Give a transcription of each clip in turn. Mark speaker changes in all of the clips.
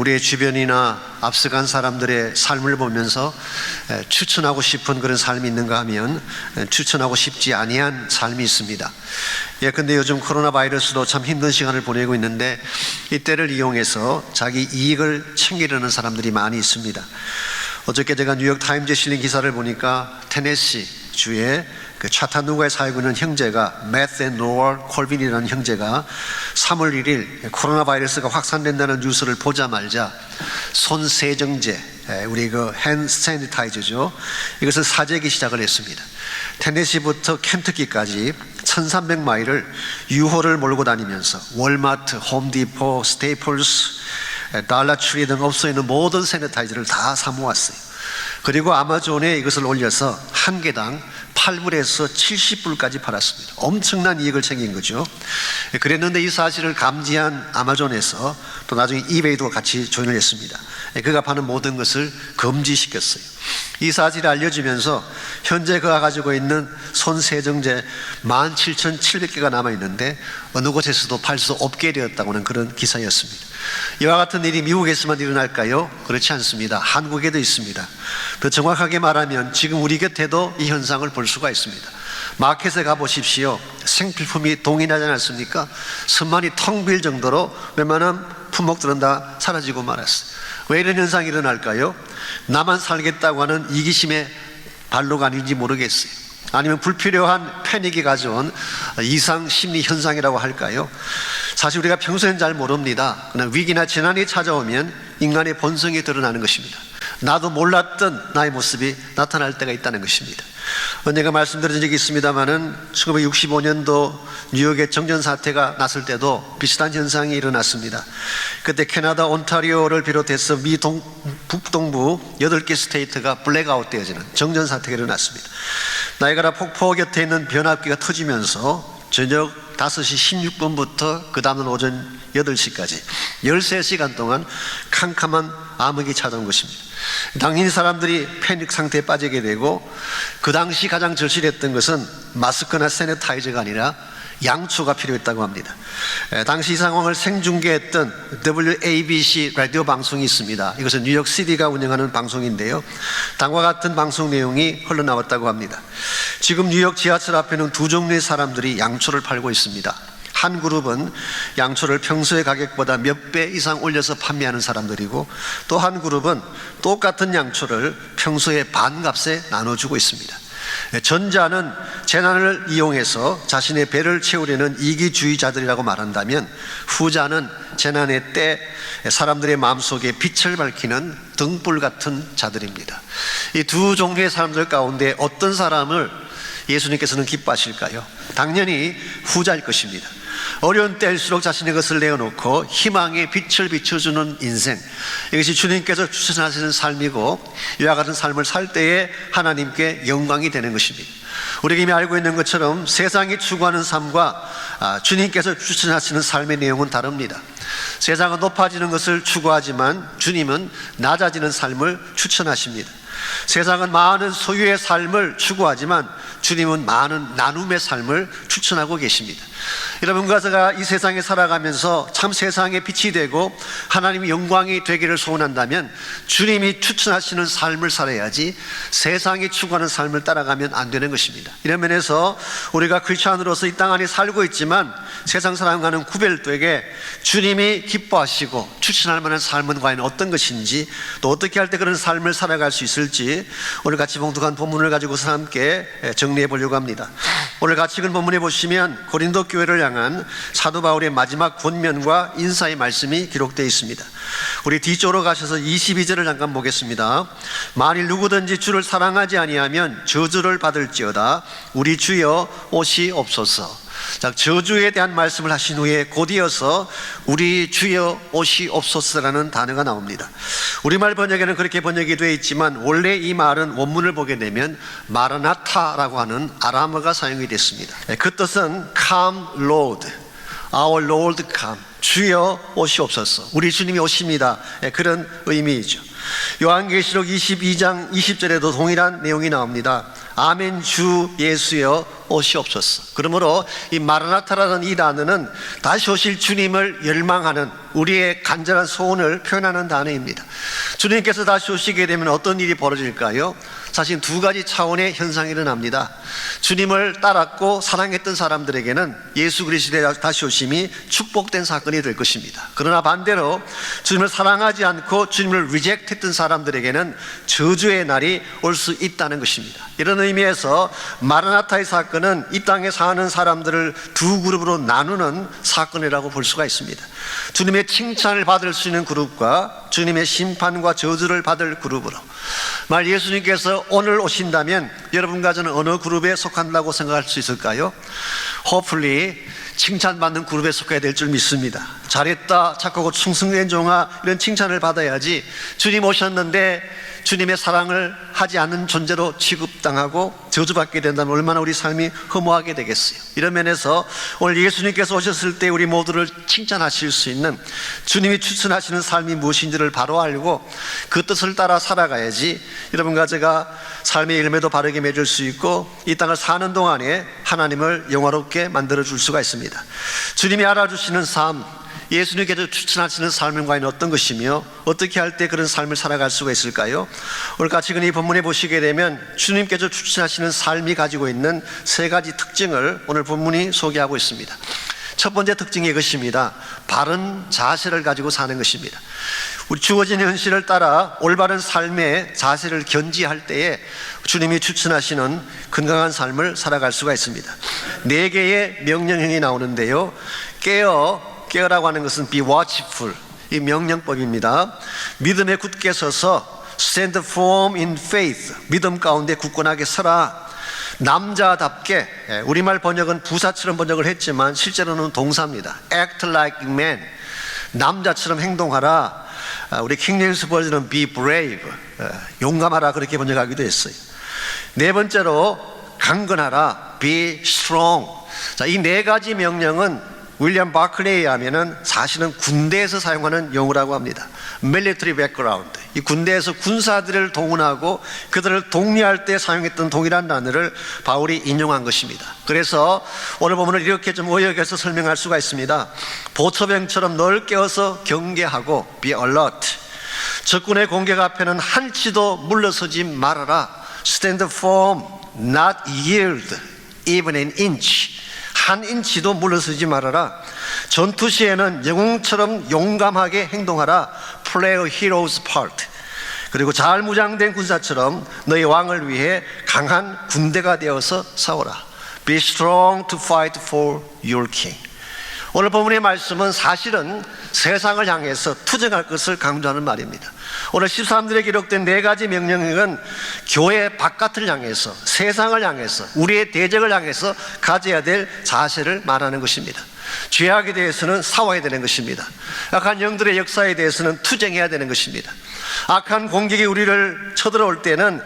Speaker 1: 우리의 주변이나 앞서간 사람들의 삶을 보면서 추천하고 싶은 그런 삶이 있는가 하면 추천하고 싶지 아니한 삶이 있습니다. 근데 요즘 코로나 바이러스로 참 힘든 시간을 보내고 있는데 이때를 이용해서 자기 이익을 챙기려는 사람들이 많이 있습니다. 어저께 제가 뉴욕 타임즈에 실린 기사를 보니까 테네시 주의 그 차타누가에 살고 있는 형제가 매트 앤 노얼 콜빈이라는 형제가 3월 1일 코로나 바이러스가 확산된다는 뉴스를 보자마자 손 세정제, 우리 그 핸드 세니타이저죠, 이것을 사재기 시작을 했습니다. 테네시부터 켄터키까지 1300마일을 유호를 몰고 다니면서 월마트, 홈디포, 스테이플스, 달러트리 등 업소에 있는 모든 세니타이저를 다 사모았어요. 그리고 아마존에 이것을 올려서 한 개당 8불에서 70불까지 팔았습니다. 엄청난 이익을 챙긴 거죠. 그랬는데 이 사실을 감지한 아마존에서 또 나중에 이베이도 같이 조인을 했습니다. 그가 파는 모든 것을 금지시켰어요. 이 사실을 알려주면서 현재 그가 가지고 있는 손세정제 17,700개가 남아있는데 어느 곳에서도 팔 수 없게 되었다고 하는 그런 기사였습니다. 이와 같은 일이 미국에서만 일어날까요? 그렇지 않습니다. 한국에도 있습니다. 더 정확하게 말하면 지금 우리 곁에도 이 현상을 볼 수가 있습니다. 마켓에 가보십시오. 생필품이 동일하지 않습니까? 선반이 텅 빌 정도로 웬만한 품목들은 다 사라지고 말았어요. 왜 이런 현상이 일어날까요? 나만 살겠다고 하는 이기심의 발로가 아닌지 모르겠어요. 아니면 불필요한 패닉이 가져온 이상 심리 현상이라고 할까요? 사실 우리가 평소엔 잘 모릅니다. 그러나 위기나 재난이 찾아오면 인간의 본성이 드러나는 것입니다. 나도 몰랐던 나의 모습이 나타날 때가 있다는 것입니다. 언젠가 말씀드린 적이 있습니다마는 1965년도 뉴욕의 정전 사태가 났을 때도 비슷한 현상이 일어났습니다. 그때 캐나다 온타리오를 비롯해서 미 북동부 8개 스테이트가 블랙아웃 되어지는 정전 사태가 일어났습니다. 나이가라 폭포 곁에 있는 변압기가 터지면서 저녁 5시 16분부터 그 다음날 오전 8시까지 13시간 동안 캄캄한 암흑이 찾아온 것입니다. 당연히 사람들이 패닉 상태에 빠지게 되고 그 당시 가장 절실했던 것은 마스크나 세니타이저가 아니라 양초가 필요했다고 합니다. 당시 이 상황을 생중계했던 WABC 라디오 방송이 있습니다. 이것은 뉴욕시티가 운영하는 방송인데요, 다음과 같은 방송 내용이 흘러나왔다고 합니다. 지금 뉴욕 지하철 앞에는 두 종류의 사람들이 양초를 팔고 있습니다. 한 그룹은 양초를 평소의 가격보다 몇 배 이상 올려서 판매하는 사람들이고, 또 한 그룹은 똑같은 양초를 평소의 반값에 나눠주고 있습니다. 전자는 재난을 이용해서 자신의 배를 채우려는 이기주의자들이라고 말한다면, 후자는 재난의 때 사람들의 마음속에 빛을 밝히는 등불 같은 자들입니다. 이 두 종류의 사람들 가운데 어떤 사람을 예수님께서는 기뻐하실까요? 당연히 후자일 것입니다. 어려운 때일수록 자신의 것을 내어놓고 희망의 빛을 비춰주는 인생, 이것이 주님께서 추천하시는 삶이고, 이와 같은 삶을 살 때에 하나님께 영광이 되는 것입니다. 우리가 이미 알고 있는 것처럼 세상이 추구하는 삶과 주님께서 추천하시는 삶의 내용은 다릅니다. 세상은 높아지는 것을 추구하지만 주님은 낮아지는 삶을 추천하십니다. 세상은 많은 소유의 삶을 추구하지만 주님은 많은 나눔의 삶을 추천하고 계십니다. 여러분과 제가 이 세상에 살아가면서 참 세상에 빛이 되고 하나님의 영광이 되기를 소원한다면 주님이 추천하시는 삶을 살아야지 세상이 추구하는 삶을 따라가면 안 되는 것입니다. 이런 면에서 우리가 크리스찬으로서 이 땅 안에 살고 있지만 세상 사람과는 구별되게 주님이 기뻐하시고 추천할 만한 삶은 과연 어떤 것인지, 또 어떻게 할 때 그런 삶을 살아갈 수 있을지 오늘 같이 봉독한 본문을 가지고서 함께 정리해 보려고 합니다. 오늘 같이 읽은 본문에 보시면 고린도 교회를 향한 사도 바울의 마지막 권면과 인사의 말씀이 기록되어 있습니다. 우리 뒤쪽으로 가셔서 22절을 잠깐 보겠습니다. 만일 누구든지 주를 사랑하지 아니하면 저주를 받을지어다. 우리 주여 오시옵소서. 자, 저주에 대한 말씀을 하신 후에 곧이어서 우리 주여 오시옵소서라는 단어가 나옵니다. 우리말 번역에는 그렇게 번역이 되어 있지만 원래 이 말은 원문을 보게 되면 마라나타라고 하는 아람어가 사용이 됐습니다. 그 뜻은 Come Lord, Our Lord come, 주여 오시옵소서, 우리 주님이 오십니다, 그런 의미이죠. 요한계시록 22장 20절에도 동일한 내용이 나옵니다. 아멘 주 예수여 오시옵소서. 그러므로 이 마라나타라는 이 단어는 다시 오실 주님을 열망하는 우리의 간절한 소원을 표현하는 단어입니다. 주님께서 다시 오시게 되면 어떤 일이 벌어질까요? 사실 두 가지 차원의 현상이 일어납니다. 주님을 따랐고 사랑했던 사람들에게는 예수 그리스도의 다시 오심이 축복된 사건이 될 것입니다. 그러나 반대로 주님을 사랑하지 않고 주님을 리젝트했던 사람들에게는 저주의 날이 올 수 있다는 것입니다. 이런 의미에서 마라나타의 사건은 이 땅에 사는 사람들을 두 그룹으로 나누는 사건이라고 볼 수가 있습니다. 주님의 칭찬을 받을 수 있는 그룹과 주님의 심판과 저주를 받을 그룹으로. 만약 예수님께서 오늘 오신다면 여러분과 저는 어느 그룹에 속한다고 생각할 수 있을까요? Hopefully 칭찬받는 그룹에 속해야 될 줄 믿습니다. 잘했다, 착하고 충성된 종아, 이런 칭찬을 받아야지 주님 오셨는데 주님의 사랑을 하지 않는 존재로 취급당하고 저주받게 된다면 얼마나 우리 삶이 허무하게 되겠어요. 이런 면에서 오늘 예수님께서 오셨을 때 우리 모두를 칭찬하실 수 있는 주님이 추천하시는 삶이 무엇인지를 바로 알고 그 뜻을 따라 살아가야지 여러분과 제가 삶의 열매도 바르게 맺을 수 있고 이 땅을 사는 동안에 하나님을 영화롭게 만들어줄 수가 있습니다. 주님이 알아주시는 삶, 예수님께서 추천하시는 삶은 과연 어떤 것이며 어떻게 할 때 그런 삶을 살아갈 수가 있을까요? 오늘 같이 이 본문에 보시게 되면 주님께서 추천하시는 삶이 가지고 있는 세 가지 특징을 오늘 본문이 소개하고 있습니다. 첫 번째 특징이 이것입니다. 바른 자세를 가지고 사는 것입니다. 우리 주어진 현실을 따라 올바른 삶의 자세를 견지할 때에 주님이 추천하시는 건강한 삶을 살아갈 수가 있습니다. 4개의 명령형이 나오는데요. 깨어라고 하는 것은 be watchful, 이 명령법입니다. 믿음에 굳게 서서 stand firm in faith, 믿음 가운데 굳건하게 서라. 남자답게, 우리말 번역은 부사처럼 번역을 했지만 실제로는 동사입니다. act like man, 남자처럼 행동하라. 우리 킹제임스 버전은 be brave, 용감하라, 그렇게 번역하기도 했어요. 네 번째로 강건하라, be strong. 자, 이 4가지 명령은 윌리엄 바클레이에 하면은 사실은 군대에서 사용하는 용어라고 합니다. military background. 이 군대에서 군사들을 동원하고 그들을 독려할 때 사용했던 동일한 단어를 바울이 인용한 것입니다. 그래서 오늘 본문을 이렇게 좀 의역해서 설명할 수가 있습니다. 보초병처럼 널 깨어서 경계하고 be alert. 적군의 공격 앞에는 한치도 물러서지 말아라. stand firm, not yield, even an inch. 한 인치도 물러서지 말아라. 전투 시에는 영웅처럼 용감하게 행동하라. Play a hero's part. 그리고 잘 무장된 군사처럼 너희 왕을 위해 강한 군대가 되어서 싸워라. Be strong to fight for your king. 오늘 본문의 말씀은 사실은 세상을 향해서 투쟁할 것을 강조하는 말입니다. 오늘 13절에 기록된 4가지 명령은 교회 바깥을 향해서, 세상을 향해서, 우리의 대적을 향해서 가져야 될 자세를 말하는 것입니다. 죄악에 대해서는 싸워야 되는 것입니다. 악한 영들의 역사에 대해서는 투쟁해야 되는 것입니다. 악한 공격이 우리를 쳐들어올 때는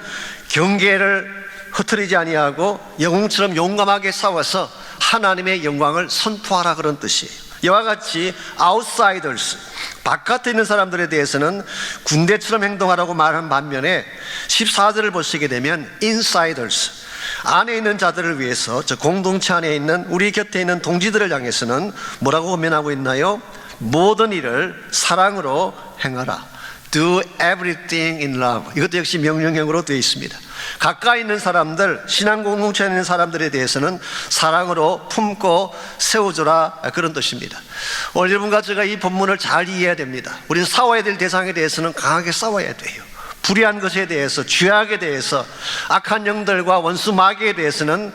Speaker 1: 경계를 흐트리지 아니하고 영웅처럼 용감하게 싸워서 하나님의 영광을 선포하라, 그런 뜻이에요. 이와 같이 outsiders, 바깥에 있는 사람들에 대해서는 군대처럼 행동하라고 말한 반면에 14절을 보시게 되면 insiders, 안에 있는 자들을 위해서, 저 공동체 안에 있는 우리 곁에 있는 동지들을 향해서는 뭐라고 권면하고 있나요? 모든 일을 사랑으로 행하라. Do everything in love. 이것도 역시 명령형으로 되어 있습니다. 가까이 있는 사람들, 신앙 공동체에 있는 사람들에 대해서는 사랑으로 품고 세워주라, 그런 뜻입니다. 오늘 여러분과 제가 이 본문을 잘 이해해야 됩니다. 우리는 싸워야 될 대상에 대해서는 강하게 싸워야 돼요. 불의한 것에 대해서, 죄악에 대해서, 악한 영들과 원수 마귀에 대해서는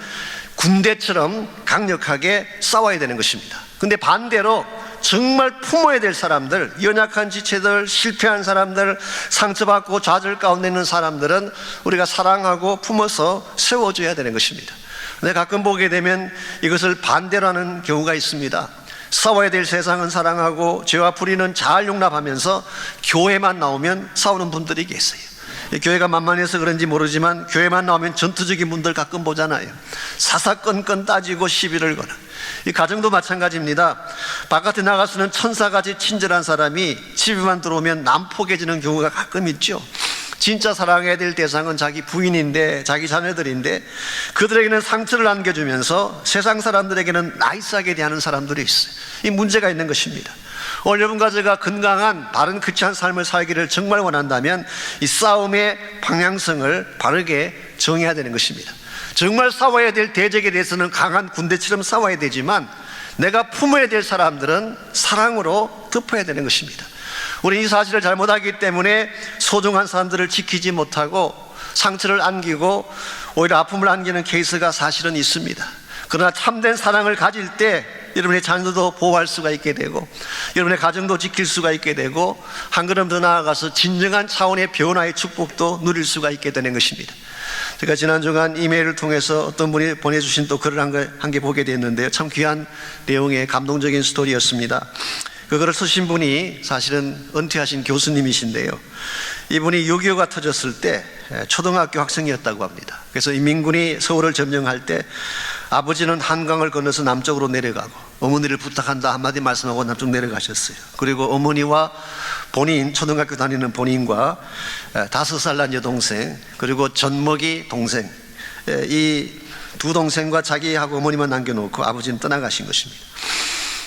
Speaker 1: 군대처럼 강력하게 싸워야 되는 것입니다. 근데 반대로 정말 품어야 될 사람들, 연약한 지체들, 실패한 사람들, 상처받고 좌절 가운데 있는 사람들은 우리가 사랑하고 품어서 세워줘야 되는 것입니다. 근데 가끔 보게 되면 이것을 반대로 하는 경우가 있습니다. 싸워야 될 세상은 사랑하고 죄와 불의는 잘 용납하면서 교회만 나오면 싸우는 분들이 계세요. 교회가 만만해서 그런지 모르지만 교회만 나오면 전투적인 분들 가끔 보잖아요. 사사건건 따지고 시비를 거는. 이 가정도 마찬가지입니다. 바깥에 나가서는 천사같이 친절한 사람이 집에만 들어오면 난폭해지는 경우가 가끔 있죠. 진짜 사랑해야 될 대상은 자기 부인인데, 자기 자녀들인데, 그들에게는 상처를 안겨주면서 세상 사람들에게는 나이스하게 대하는 사람들이 있어요. 이 문제가 있는 것입니다. 오늘 여러분과 제가 건강한 바른 크리스찬 삶을 살기를 정말 원한다면 이 싸움의 방향성을 바르게 정해야 되는 것입니다. 정말 싸워야 될 대적에 대해서는 강한 군대처럼 싸워야 되지만, 내가 품어야 될 사람들은 사랑으로 덮어야 되는 것입니다. 우리는 이 사실을 잘못하기 때문에 소중한 사람들을 지키지 못하고 상처를 안기고 오히려 아픔을 안기는 케이스가 사실은 있습니다. 그러나 참된 사랑을 가질 때 여러분의 자녀도 보호할 수가 있게 되고, 여러분의 가정도 지킬 수가 있게 되고, 한 걸음 더 나아가서 진정한 차원의 변화의 축복도 누릴 수가 있게 되는 것입니다. 제가 지난 주간 이메일을 통해서 어떤 분이 보내주신 또 글을 한 개 보게 됐는데요, 참 귀한 내용의 감동적인 스토리였습니다. 그 글을 쓰신 분이 사실은 은퇴하신 교수님이신데요, 이분이 6.25가 터졌을 때 초등학교 학생이었다고 합니다. 그래서 인민군이 서울을 점령할 때 아버지는 한강을 건너서 남쪽으로 내려가고 어머니를 부탁한다 한마디 말씀하고 남쪽 내려가셨어요. 그리고 어머니와 본인, 초등학교 다니는 본인과 5살 난 여동생, 그리고 젖먹이 동생, 이 두 동생과 자기하고 어머니만 남겨놓고 아버지는 떠나가신 것입니다.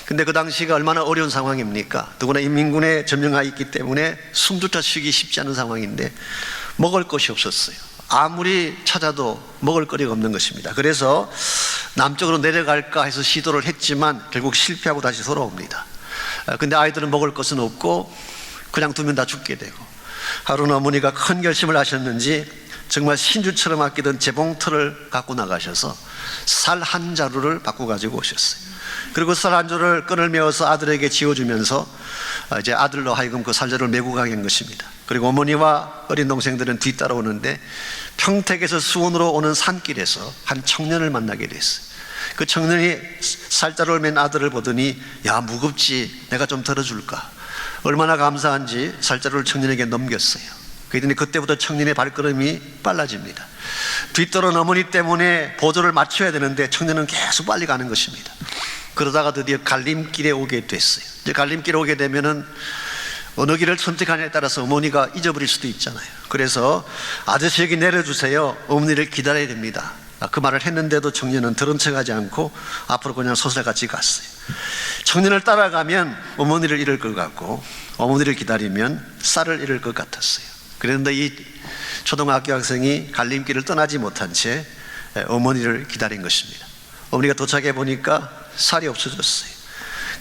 Speaker 1: 근데 그 당시가 얼마나 어려운 상황입니까? 더구나 인민군에 점령하 있기 때문에 숨조차 쉬기 쉽지 않은 상황인데 먹을 것이 없었어요. 아무리 찾아도 먹을 거리가 없는 것입니다. 그래서 남쪽으로 내려갈까 해서 시도를 했지만 결국 실패하고 다시 돌아옵니다. 근데 아이들은 먹을 것은 없고 그냥 두면 다 죽게 되고, 하루는 어머니가 큰 결심을 하셨는지 정말 신주처럼 아끼던 재봉틀을 갖고 나가셔서 쌀 한 자루를 바꿔 가지고 오셨어요. 그리고 쌀 한 자루를 끈을 메어서 아들에게 지어주면서 이제 아들로 하여금 그 쌀자루를 메고 가게 한 것입니다. 그리고 어머니와 어린 동생들은 뒤따라오는데 평택에서 수원으로 오는 산길에서 한 청년을 만나게 됐어요. 그 청년이 쌀자루를 맨 아들을 보더니, 야, 무겁지, 내가 좀 들어줄까? 얼마나 감사한지 쌀자루를 청년에게 넘겼어요. 그랬더니 그때부터 청년의 발걸음이 빨라집니다. 뒤따른 어머니 때문에 보조를 맞춰야 되는데 청년은 계속 빨리 가는 것입니다. 그러다가 드디어 갈림길에 오게 됐어요. 이제 갈림길에 오게 되면은 어느 길을 선택하냐에 따라서 어머니가 잊어버릴 수도 있잖아요. 그래서 아저씨에게 내려주세요, 어머니를 기다려야 됩니다. 그 말을 했는데도 청년은 들은 척하지 않고 앞으로 그냥 소설같이 갔어요. 청년을 따라가면 어머니를 잃을 것 같고, 어머니를 기다리면 쌀을 잃을 것 같았어요. 그런데 이 초등학교 학생이 갈림길을 떠나지 못한 채 어머니를 기다린 것입니다. 어머니가 도착해 보니까 쌀이 없어졌어요.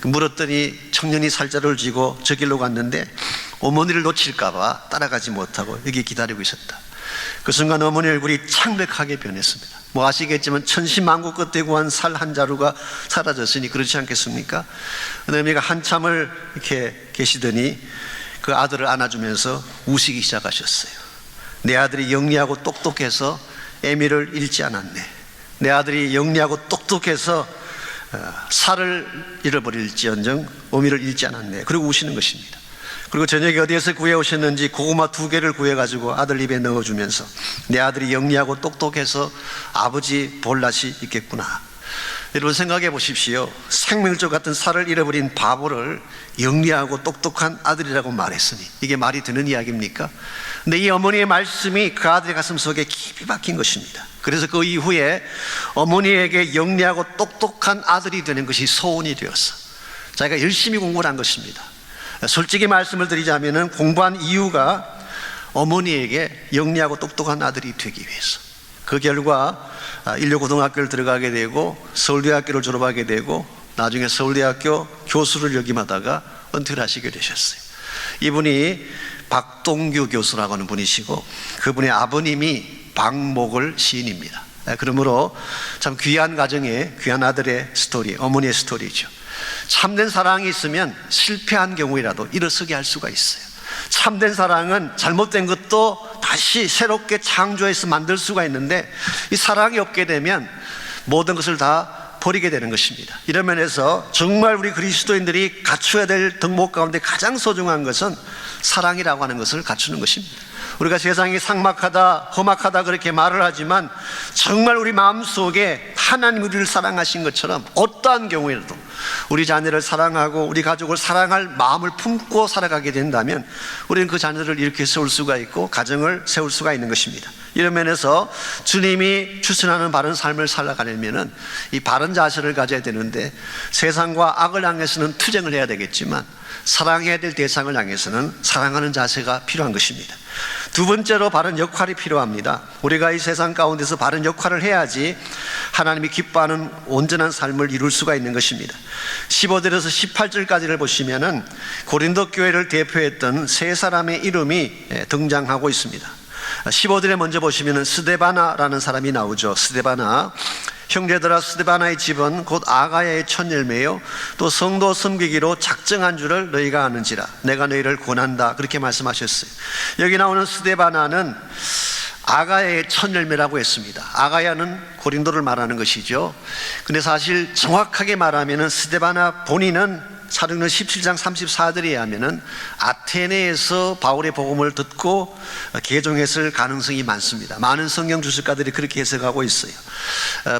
Speaker 1: 물었더니 청년이 쌀자루를 쥐고 저 길로 갔는데 어머니를 놓칠까봐 따라가지 못하고 여기 기다리고 있었다. 그 순간 어머니 얼굴이 창백하게 변했습니다. 뭐 아시겠지만 천신만고 끝에 구한 쌀 한 자루가 사라졌으니 그렇지 않겠습니까? 어머니가 한참을 이렇게 계시더니 그 아들을 안아주면서 우시기 시작하셨어요. 내 아들이 영리하고 똑똑해서 애미를 잃지 않았네. 내 아들이 영리하고 똑똑해서 살을 잃어버릴지언정 어미를 잃지 않았네. 그리고 우시는 것입니다. 그리고 저녁에 어디에서 구해오셨는지 고구마 2개를 구해가지고 아들 입에 넣어주면서, 내 아들이 영리하고 똑똑해서 아버지 볼낯이 있겠구나. 여러분 생각해 보십시오. 생명줄 같은 살을 잃어버린 바보를 영리하고 똑똑한 아들이라고 말했으니 이게 말이 되는 이야기입니까? 근데 이 어머니의 말씀이 그 아들의 가슴 속에 깊이 박힌 것입니다. 그래서 그 이후에 어머니에게 영리하고 똑똑한 아들이 되는 것이 소원이 되었어. 자기가 열심히 공부를 한 것입니다. 솔직히 말씀을 드리자면 공부한 이유가 어머니에게 영리하고 똑똑한 아들이 되기 위해서. 그 결과 인류고등학교를 들어가게 되고 서울대학교를 졸업하게 되고 나중에 서울대학교 교수를 역임하다가 은퇴를 하시게 되셨어요. 이분이 박동규 교수라고 하는 분이시고 그분의 아버님이 박목을 시인입니다. 그러므로 참 귀한 가정의 귀한 아들의 스토리, 어머니의 스토리죠. 참된 사랑이 있으면 실패한 경우이라도 일어서게 할 수가 있어요. 참된 사랑은 잘못된 것도 다시 새롭게 창조해서 만들 수가 있는데, 이 사랑이 없게 되면 모든 것을 다 버리게 되는 것입니다. 이런 면에서 정말 우리 그리스도인들이 갖춰야 될 덕목 가운데 가장 소중한 것은 사랑이라고 하는 것을 갖추는 것입니다. 우리가 세상이 삭막하다, 험악하다 그렇게 말을 하지만 정말 우리 마음속에 하나님 우리를 사랑하신 것처럼 어떠한 경우에도 우리 자녀를 사랑하고 우리 가족을 사랑할 마음을 품고 살아가게 된다면 우리는 그 자녀를 이렇게 세울 수가 있고 가정을 세울 수가 있는 것입니다. 이런 면에서 주님이 추천하는 바른 삶을 살아가려면 이 바른 자세를 가져야 되는데, 세상과 악을 향해서는 투쟁을 해야 되겠지만 사랑해야 될 대상을 향해서는 사랑하는 자세가 필요한 것입니다. 두 번째로 바른 역할이 필요합니다. 우리가 이 세상 가운데서 바른 역할을 해야지 하나님이 기뻐하는 온전한 삶을 이룰 수가 있는 것입니다. 15절에서 18절까지를 보시면은 고린도 교회를 대표했던 세 사람의 이름이 등장하고 있습니다. 15절에 먼저 보시면은 스데바나라는 사람이 나오죠. 스데바나. 형제들아, 스데바나의 집은 곧 아가야의 첫 열매요 또 성도 섬기기로 작정한 줄을 너희가 아는지라 내가 너희를 권한다, 그렇게 말씀하셨어요. 여기 나오는 스데바나는 아가야의 첫 열매라고 했습니다. 아가야는 고린도를 말하는 것이죠. 근데 사실 정확하게 말하면 스데바나 본인은 사도행전 17장 34절에 의하면 아테네에서 바울의 복음을 듣고 개종했을 가능성이 많습니다. 많은 성경 주석가들이 그렇게 해석하고 있어요.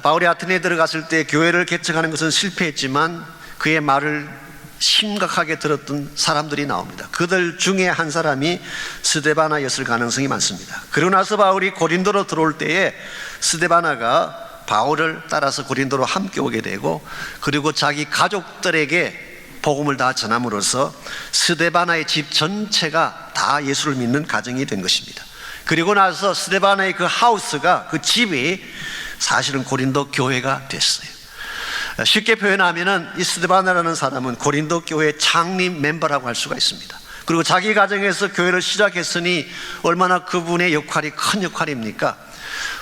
Speaker 1: 바울이 아테네에 들어갔을 때 교회를 개척하는 것은 실패했지만 그의 말을 심각하게 들었던 사람들이 나옵니다. 그들 중에 한 사람이 스데바나였을 가능성이 많습니다. 그러고 나서 바울이 고린도로 들어올 때에 스데바나가 바울을 따라서 고린도로 함께 오게 되고, 그리고 자기 가족들에게 복음을 다 전함으로써 스데바나의 집 전체가 다 예수를 믿는 가정이 된 것입니다. 그리고 나서 스데바나의 그 하우스가, 그 집이 사실은 고린도 교회가 됐어요. 쉽게 표현하면은 이 스데바나라는 사람은 고린도 교회 창립 멤버라고 할 수가 있습니다. 그리고 자기 가정에서 교회를 시작했으니 얼마나 그분의 역할이 큰 역할입니까?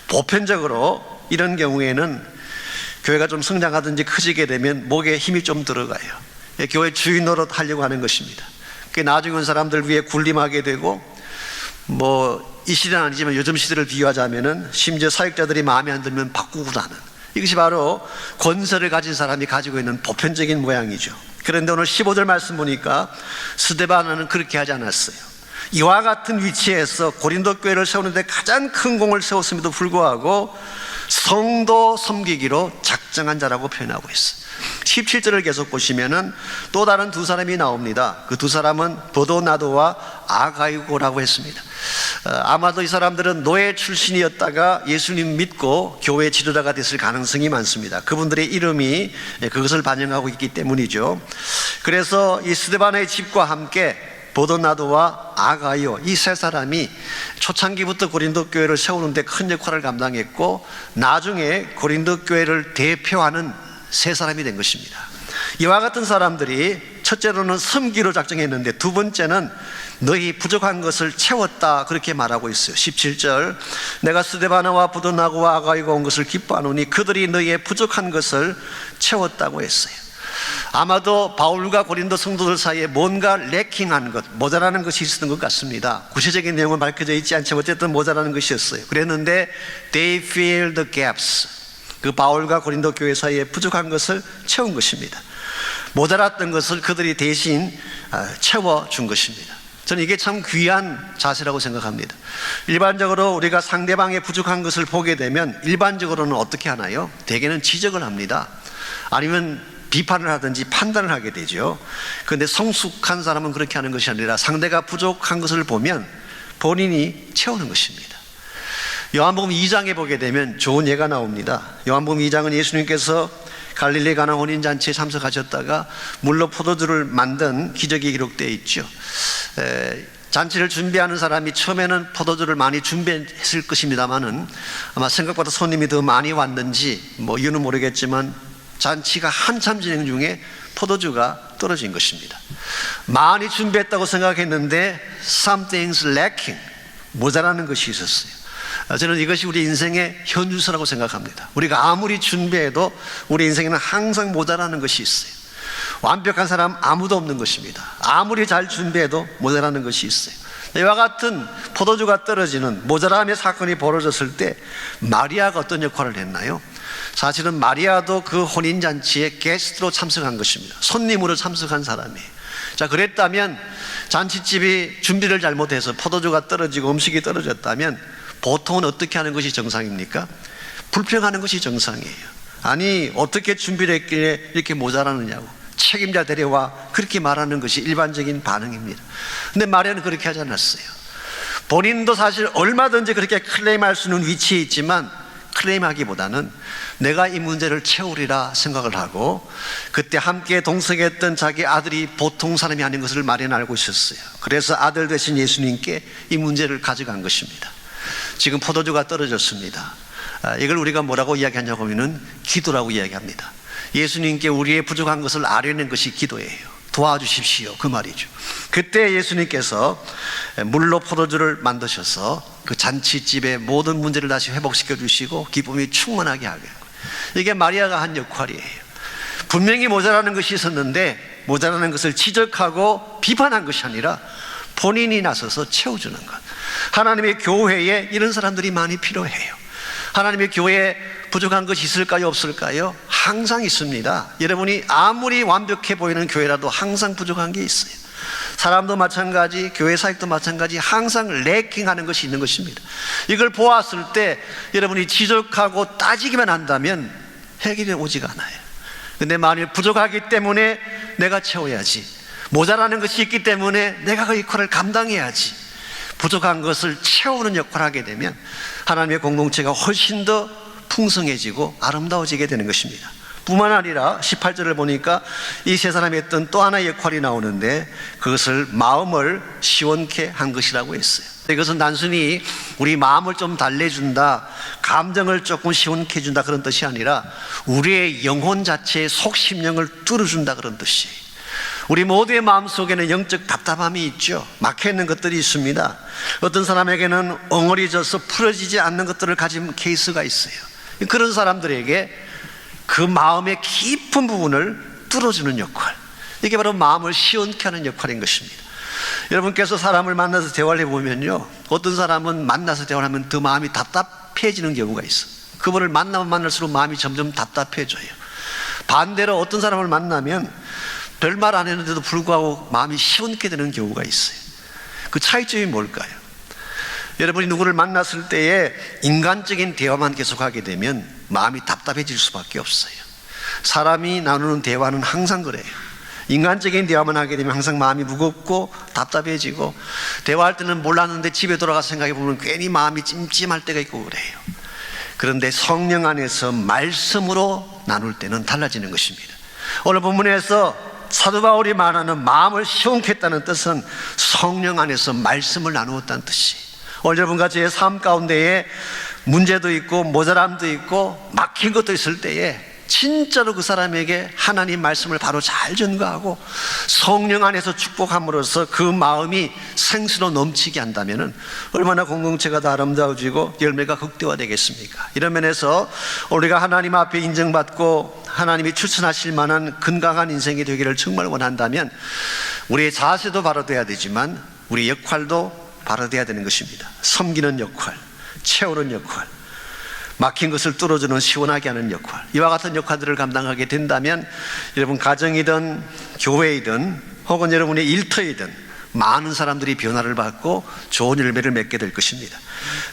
Speaker 1: 보편적으로 이런 경우에는 교회가 좀 성장하든지 커지게 되면 목에 힘이 좀 들어가요. 교회 주인 노릇 하려고 하는 것입니다. 나중에 온 사람들 위해 군림하게 되고, 이 시대는 아니지만 요즘 시대를 비유하자면은 심지어 사역자들이 마음에 안 들면 바꾸고 나는, 이것이 바로 권세를 가진 사람이 가지고 있는 보편적인 모양이죠. 그런데 오늘 15절 말씀 보니까 스데바나는 그렇게 하지 않았어요. 이와 같은 위치에서 고린도 교회를 세우는데 가장 큰 공을 세웠음에도 불구하고 성도 섬기기로 작정한 자라고 표현하고 있어요. 17절을 계속 보시면은 또 다른 두 사람이 나옵니다. 그 두 사람은 버도나도와 아가이고라고 했습니다. 아마도 이 사람들은 노예 출신이었다가 예수님 믿고 교회 지도자가 됐을 가능성이 많습니다. 그분들의 이름이 그것을 반영하고 있기 때문이죠. 그래서 이 스데바나의 집과 함께 버도나도와 아가이오, 이 세 사람이 초창기부터 고린도 교회를 세우는데 큰 역할을 감당했고, 나중에 고린도 교회를 대표하는 세 사람이 된 것입니다. 이와 같은 사람들이 첫째로는 섬기로 작정했는데, 두 번째는 너희 부족한 것을 채웠다, 그렇게 말하고 있어요. 17절, 내가 스데바나와 버도나고와 아가이오가 온 것을 기뻐하노니 그들이 너희의 부족한 것을 채웠다고 했어요. 아마도 바울과 고린도 성도들 사이에 뭔가 래킹한 것, 모자라는 것이 있었던 것 같습니다. 구체적인 내용은 밝혀져 있지 않지만 어쨌든 모자라는 것이었어요. 그랬는데 they fill the gaps, 그 바울과 고린도 교회 사이에 부족한 것을 채운 것입니다. 모자랐던 것을 그들이 대신 채워준 것입니다. 저는 이게 참 귀한 자세라고 생각합니다. 일반적으로 우리가 상대방의 부족한 것을 보게 되면 일반적으로는 어떻게 하나요? 대개는 지적을 합니다. 아니면 비판을 하든지 판단을 하게 되죠. 그런데 성숙한 사람은 그렇게 하는 것이 아니라 상대가 부족한 것을 보면 본인이 채우는 것입니다. 요한복음 2장에 보게 되면 좋은 예가 나옵니다. 요한복음 2장은 예수님께서 갈릴리 가나 혼인잔치에 참석하셨다가 물로 포도주를 만든 기적이 기록되어 있죠. 잔치를 준비하는 사람이 처음에는 포도주를 많이 준비했을 것입니다만은 아마 생각보다 손님이 더 많이 왔는지 이유는 모르겠지만 잔치가 한참 진행 중에 포도주가 떨어진 것입니다. 많이 준비했다고 생각했는데 something's lacking, 모자라는 것이 있었어요. 저는 이것이 우리 인생의 현주소라고 생각합니다. 우리가 아무리 준비해도 우리 인생에는 항상 모자라는 것이 있어요. 완벽한 사람 아무도 없는 것입니다. 아무리 잘 준비해도 모자라는 것이 있어요. 이와 같은 포도주가 떨어지는 모자람의 사건이 벌어졌을 때 마리아가 어떤 역할을 했나요? 사실은 마리아도 그 혼인잔치에 게스트로 참석한 것입니다. 손님으로 참석한 사람이에요. 자, 그랬다면 잔치집이 준비를 잘못해서 포도주가 떨어지고 음식이 떨어졌다면 보통은 어떻게 하는 것이 정상입니까? 불평하는 것이 정상이에요. 아니, 어떻게 준비를 했길래 이렇게 모자라느냐고, 책임자 데려와, 그렇게 말하는 것이 일반적인 반응입니다. 근데 마리아는 그렇게 하지 않았어요. 본인도 사실 얼마든지 그렇게 클레임할 수 있는 위치에 있지만 클레임하기보다는 내가 이 문제를 채우리라 생각을 하고, 그때 함께 동석했던 자기 아들이 보통 사람이 아닌 것을 마리아는 알고 있었어요. 그래서 아들 되신 예수님께 이 문제를 가져간 것입니다. 지금 포도주가 떨어졌습니다. 이걸 우리가 뭐라고 이야기하냐고 하면은 기도라고 이야기합니다. 예수님께 우리의 부족한 것을 아뢰는 것이 기도예요. 도와주십시오, 그 말이죠. 그때 예수님께서 물로 포도주를 만드셔서 그 잔치집의 모든 문제를 다시 회복시켜 주시고 기쁨이 충만하게 하게 한 거예요. 이게 마리아가 한 역할이에요. 분명히 모자라는 것이 있었는데 모자라는 것을 지적하고 비판한 것이 아니라 본인이 나서서 채워주는 것. 하나님의 교회에 이런 사람들이 많이 필요해요. 하나님의 교회에 부족한 것이 있을까요, 없을까요? 항상 있습니다. 여러분이 아무리 완벽해 보이는 교회라도 항상 부족한 게 있어요. 사람도 마찬가지, 교회 사역도 마찬가지, 항상 래킹하는 것이 있는 것입니다. 이걸 보았을 때 여러분이 지적하고 따지기만 한다면 해결이 오지가 않아요. 근데 만일 부족하기 때문에 내가 채워야지, 모자라는 것이 있기 때문에 내가 그 역할을 감당해야지, 부족한 것을 채우는 역할을 하게 되면 하나님의 공동체가 훨씬 더 풍성해지고 아름다워지게 되는 것입니다. 뿐만 아니라 18절을 보니까 이 세 사람이 했던 또 하나의 역할이 나오는데, 그것을 마음을 시원케 한 것이라고 했어요. 이것은 단순히 우리 마음을 좀 달래준다, 감정을 조금 시원케 해준다, 그런 뜻이 아니라 우리의 영혼 자체의 속심령을 뚫어준다, 그런 뜻이에요. 우리 모두의 마음속에는 영적 답답함이 있죠. 막혀있는 것들이 있습니다. 어떤 사람에게는 엉어리져서 풀어지지 않는 것들을 가진 케이스가 있어요. 그런 사람들에게 그 마음의 깊은 부분을 뚫어주는 역할, 이게 바로 마음을 시원케 하는 역할인 것입니다. 여러분께서 사람을 만나서 대화를 해보면요, 어떤 사람은 만나서 대화를 하면 더 마음이 답답해지는 경우가 있어요. 그분을 만나면 만날수록 마음이 점점 답답해져요. 반대로 어떤 사람을 만나면 별말 안 했는데도 불구하고 마음이 시원케 되는 경우가 있어요. 그 차이점이 뭘까요? 여러분이 누구를 만났을 때에 인간적인 대화만 계속하게 되면 마음이 답답해질 수밖에 없어요. 사람이 나누는 대화는 항상 그래요. 인간적인 대화만 하게 되면 항상 마음이 무겁고 답답해지고, 대화할 때는 몰랐는데 집에 돌아가서 생각해 보면 괜히 마음이 찜찜할 때가 있고 그래요. 그런데 성령 안에서 말씀으로 나눌 때는 달라지는 것입니다. 오늘 본문에서 사도 바울이 말하는 마음을 시원케 했다는 뜻은 성령 안에서 말씀을 나누었다는 뜻이에요. 오늘 여러분과 제 삶 가운데에 문제도 있고 모자람도 있고 막힌 것도 있을 때에 진짜로 그 사람에게 하나님 말씀을 바로 잘 전가하고 성령 안에서 축복함으로써 그 마음이 생수로 넘치게 한다면 얼마나 공동체가 더 아름다워지고 열매가 극대화되겠습니까? 이런 면에서 우리가 하나님 앞에 인정받고 하나님이 추천하실 만한 건강한 인생이 되기를 정말 원한다면 우리의 자세도 바로 돼야 되지만 우리 역할도 바로 돼야 되는 것입니다. 섬기는 역할, 채우는 역할, 막힌 것을 뚫어주는 시원하게 하는 역할, 이와 같은 역할들을 감당하게 된다면 여러분 가정이든 교회이든 혹은 여러분의 일터이든 많은 사람들이 변화를 받고 좋은 열매를 맺게 될 것입니다.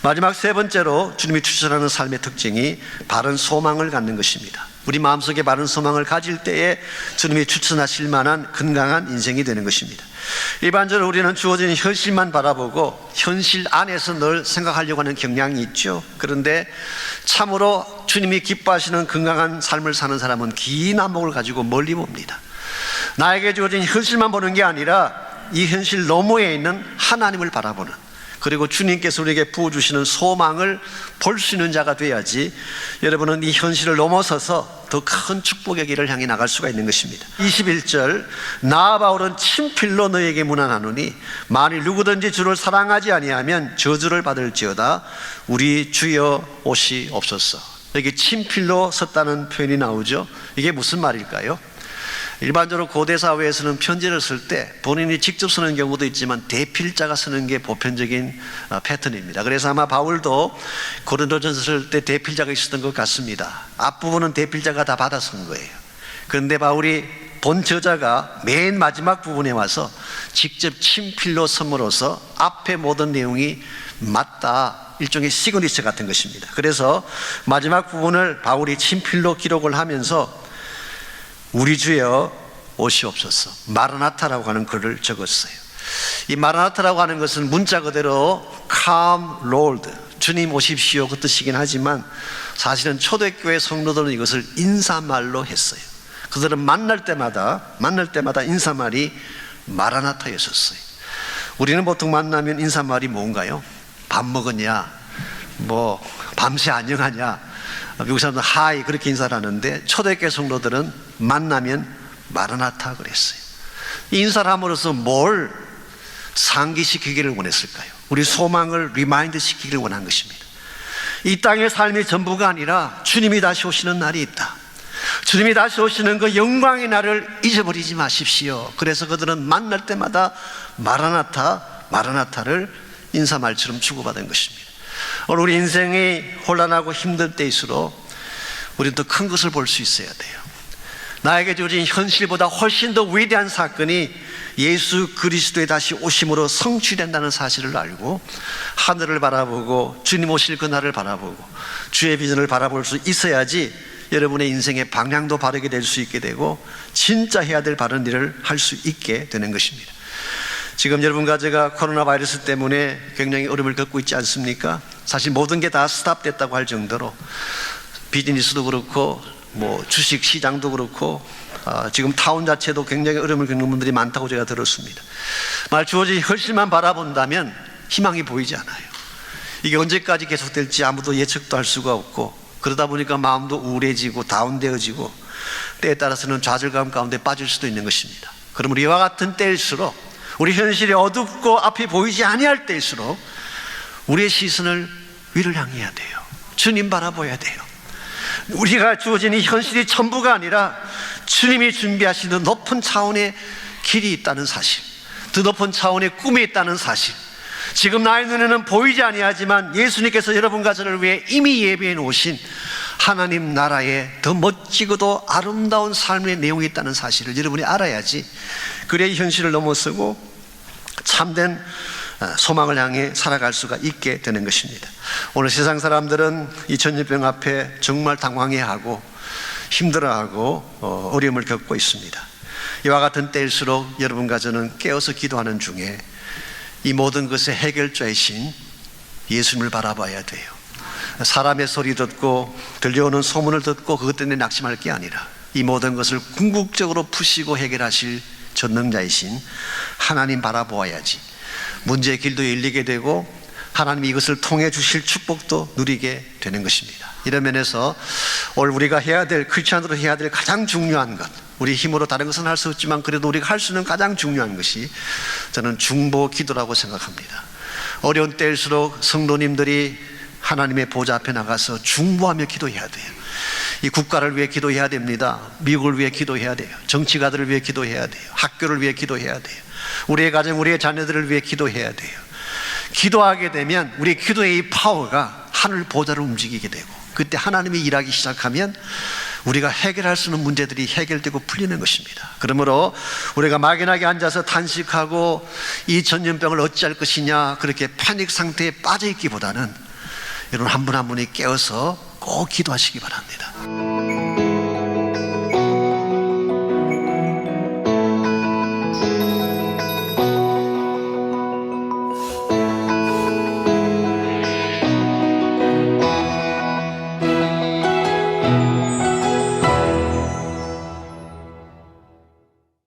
Speaker 1: 마지막 세 번째로 주님이 추천하는 삶의 특징이 바른 소망을 갖는 것입니다. 우리 마음속에 바른 소망을 가질 때에 주님이 추천하실 만한 건강한 인생이 되는 것입니다. 일반적으로 우리는 주어진 현실만 바라보고 현실 안에서 늘 생각하려고 하는 경향이 있죠. 그런데 참으로 주님이 기뻐하시는 건강한 삶을 사는 사람은 긴 안목을 가지고 멀리 봅니다. 나에게 주어진 현실만 보는 게 아니라 이 현실 너머에 있는 하나님을 바라보는, 그리고 주님께서 우리에게 부어주시는 소망을 볼 수 있는 자가 돼야지 여러분은 이 현실을 넘어서서 더 큰 축복의 길을 향해 나갈 수가 있는 것입니다. 21절, 나 바울은 친필로 너에게 문안하노니 만일 누구든지 주를 사랑하지 아니하면 저주를 받을지어다. 우리 주여 오시옵소서. 여기 친필로 썼다는 표현이 나오죠. 이게 무슨 말일까요? 일반적으로 고대 사회에서는 편지를 쓸 때 본인이 직접 쓰는 경우도 있지만 대필자가 쓰는 게 보편적인 패턴입니다. 그래서 아마 바울도 고린도전서 쓸 때 대필자가 있었던 것 같습니다. 앞부분은 대필자가 다 받아 쓴 거예요. 그런데 바울이 본 저자가 맨 마지막 부분에 와서 직접 친필로 선물로서 앞에 모든 내용이 맞다, 일종의 시그니처 같은 것입니다. 그래서 마지막 부분을 바울이 친필로 기록을 하면서 우리 주여 오시옵소서, 마라나타라고 하는 글을 적었어요. 이 마라나타라고 하는 것은 문자 그대로 Come Lord, 주님 오십시오 그 뜻이긴 하지만 사실은 초대교회 성도들은 이것을 인사말로 했어요. 그들은 만날 때마다 인사말이 마라나타였었어요. 우리는 보통 만나면 인사말이 뭔가요? 밥 먹었냐, 뭐 밤새 안녕하냐, 미국 사람들은 하이 그렇게 인사를 하는데 초대교회 성도들은 만나면 마라나타 그랬어요. 인사를 함으로써 뭘 상기시키기를 원했을까요? 우리 소망을 리마인드 시키기를 원한 것입니다. 이 땅의 삶이 전부가 아니라 주님이 다시 오시는 날이 있다. 주님이 다시 오시는 그 영광의 날을 잊어버리지 마십시오. 그래서 그들은 만날 때마다 마라나타를 인사말처럼 주고받은 것입니다. 오늘 우리 인생이 혼란하고 힘들 때일수록 우리는 더 큰 것을 볼 수 있어야 돼요. 나에게 주어진 현실보다 훨씬 더 위대한 사건이 예수 그리스도의 다시 오심으로 성취된다는 사실을 알고 하늘을 바라보고 주님 오실 그날을 바라보고 주의 비전을 바라볼 수 있어야지 여러분의 인생의 방향도 바르게 될 수 있게 되고 진짜 해야 될 바른 일을 할 수 있게 되는 것입니다. 지금 여러분과 제가 코로나 바이러스 때문에 굉장히 어려움을 겪고 있지 않습니까? 사실 모든 게 다 스탑됐다고 할 정도로 비즈니스도 그렇고 뭐 주식 시장도 그렇고 지금 타운 자체도 굉장히 어려움을 겪는 분들이 많다고 제가 들었습니다. 말 주어진 현실만 바라본다면 희망이 보이지 않아요. 이게 언제까지 계속될지 아무도 예측도 할 수가 없고 그러다 보니까 마음도 우울해지고 다운되어지고 때에 따라서는 좌절감 가운데 빠질 수도 있는 것입니다. 그러므로 이와 같은 때일수록 우리 현실이 어둡고 앞이 보이지 아니할 때일수록 우리의 시선을 위를 향해야 돼요. 주님 바라봐야 돼요. 우리가 주어진 이 현실이 전부가 아니라 주님이 준비하시는 높은 차원의 길이 있다는 사실, 더 높은 차원의 꿈이 있다는 사실, 지금 나의 눈에는 보이지 아니하지만 예수님께서 여러분과 저를 위해 이미 예비해 놓으신 하나님 나라의 더 멋지고도 아름다운 삶의 내용이 있다는 사실을 여러분이 알아야지 그래야 현실을 넘어서고 참된 소망을 향해 살아갈 수가 있게 되는 것입니다. 오늘 세상 사람들은 이 전염병 앞에 정말 당황해하고 힘들어하고 어려움을 겪고 있습니다. 이와 같은 때일수록 여러분과 저는 깨어서 기도하는 중에 이 모든 것의 해결자이신 예수님을 바라봐야 돼요. 사람의 소리 듣고 들려오는 소문을 듣고 그것 때문에 낙심할 게 아니라 이 모든 것을 궁극적으로 푸시고 해결하실 전능자이신 하나님 바라보아야지 문제의 길도 열리게 되고 하나님이 이것을 통해 주실 축복도 누리게 되는 것입니다. 이런 면에서 오늘 우리가 해야 될, 크리스찬으로 해야 될 가장 중요한 것, 우리 힘으로 다른 것은 할 수 없지만 그래도 우리가 할 수 있는 가장 중요한 것이 저는 중보 기도라고 생각합니다. 어려운 때일수록 성도님들이 하나님의 보좌 앞에 나가서 중보하며 기도해야 돼요. 이 국가를 위해 기도해야 됩니다. 미국을 위해 기도해야 돼요. 정치가들을 위해 기도해야 돼요. 학교를 위해 기도해야 돼요. 우리의 가정, 우리의 자녀들을 위해 기도해야 돼요. 기도하게 되면 우리 기도의 이 파워가 하늘 보좌를 움직이게 되고 그때 하나님이 일하기 시작하면 우리가 해결할 수 있는 문제들이 해결되고 풀리는 것입니다. 그러므로 우리가 막연하게 앉아서 탄식하고 이 전염병을 어찌할 것이냐 그렇게 패닉 상태에 빠져 있기보다는 여러분 한 분 한 분이 깨어서 꼭 기도하시기 바랍니다.